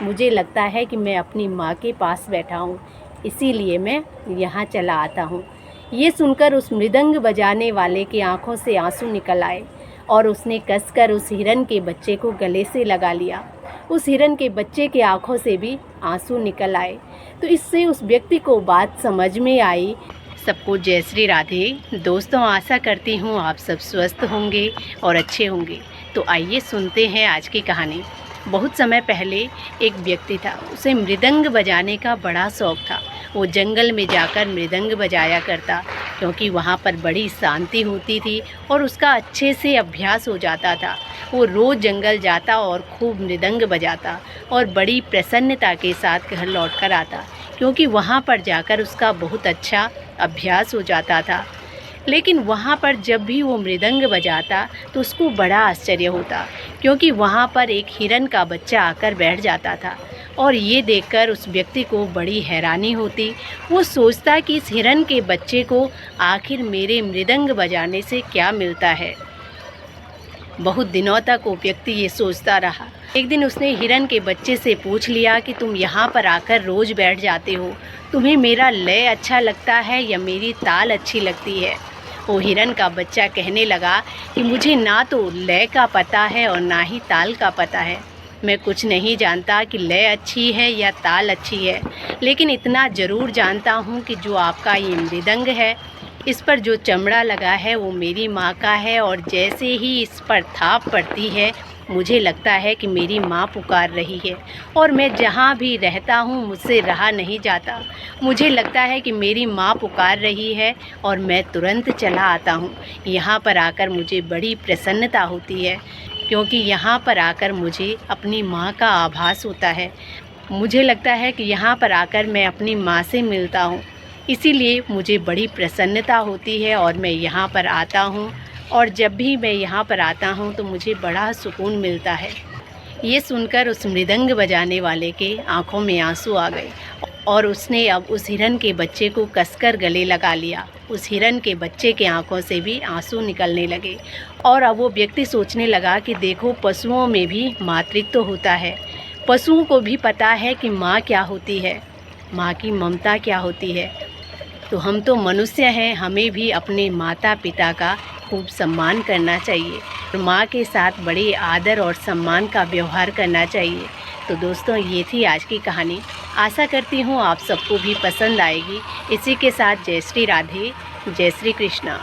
मुझे लगता है कि मैं अपनी माँ के पास बैठा हूँ, इसीलिए मैं यहाँ चला आता हूँ। ये सुनकर उस मृदंग बजाने वाले की आंखों से आंसू निकल आए और उसने कसकर उस हिरन के बच्चे को गले से लगा लिया। उस हिरन के बच्चे के आंखों से भी आंसू निकल आए। तो इससे उस व्यक्ति को बात समझ में आई। सबको जय श्री राधे। दोस्तों, आशा करती हूँ आप सब स्वस्थ होंगे और अच्छे होंगे। तो आइए सुनते हैं आज की कहानी। बहुत समय पहले एक व्यक्ति था, उसे मृदंग बजाने का बड़ा शौक़ था। वो जंगल में जाकर मृदंग बजाया करता, क्योंकि वहाँ पर बड़ी शांति होती थी और उसका अच्छे से अभ्यास हो जाता था। वो रोज़ जंगल जाता और खूब मृदंग बजाता और बड़ी प्रसन्नता के साथ घर लौट कर आता, क्योंकि वहाँ पर जाकर उसका बहुत अच्छा अभ्यास हो जाता था। लेकिन वहाँ पर जब भी वो मृदंग बजाता तो उसको बड़ा आश्चर्य होता, क्योंकि वहाँ पर एक हिरन का बच्चा आकर बैठ जाता था और ये देखकर उस व्यक्ति को बड़ी हैरानी होती। वो सोचता कि इस हिरन के बच्चे को आखिर मेरे मृदंग बजाने से क्या मिलता है। बहुत दिनों तक वो व्यक्ति ये सोचता रहा। एक दिन उसने हिरन के बच्चे से पूछ लिया कि तुम यहाँ पर आकर रोज़ बैठ जाते हो, तुम्हें मेरा लय अच्छा लगता है या मेरी ताल अच्छी लगती है। वो हिरन का बच्चा कहने लगा कि मुझे ना तो लय का पता है और ना ही ताल का पता है। मैं कुछ नहीं जानता कि लय अच्छी है या ताल अच्छी है, लेकिन इतना ज़रूर जानता हूँ कि जो आपका ये मृदंग है, इस पर जो चमड़ा लगा है वो मेरी माँ का है, और जैसे ही इस पर थाप पड़ती है मुझे लगता है कि मेरी माँ पुकार रही है, और मैं जहाँ भी रहता हूँ मुझसे रहा नहीं जाता। मुझे लगता है कि मेरी माँ पुकार रही है और मैं तुरंत चला आता हूँ। यहाँ पर आकर मुझे बड़ी प्रसन्नता होती है, क्योंकि यहाँ पर आकर मुझे अपनी माँ का आभास होता है। मुझे लगता है कि यहाँ पर आकर मैं अपनी माँ से मिलता हूँ, इसीलिए मुझे बड़ी प्रसन्नता होती है और मैं यहाँ पर आता हूँ। और जब भी मैं यहाँ पर आता हूँ तो मुझे बड़ा सुकून मिलता है। ये सुनकर उस मृदंग बजाने वाले के आँखों में आंसू आ गए और उसने अब उस हिरन के बच्चे को कसकर गले लगा लिया। उस हिरन के बच्चे के आँखों से भी आंसू निकलने लगे और अब वो व्यक्ति सोचने लगा कि देखो, पशुओं में भी मातृत्व होता है। पशुओं को भी पता है कि माँ क्या होती है, माँ की ममता क्या होती है। तो हम तो मनुष्य हैं, हमें भी अपने माता पिता का खूब सम्मान करना चाहिए और माँ के साथ बड़े आदर और सम्मान का व्यवहार करना चाहिए। तो दोस्तों, ये थी आज की कहानी। आशा करती हूँ आप सबको भी पसंद आएगी। इसी के साथ जय श्री राधे, जय श्री कृष्णा।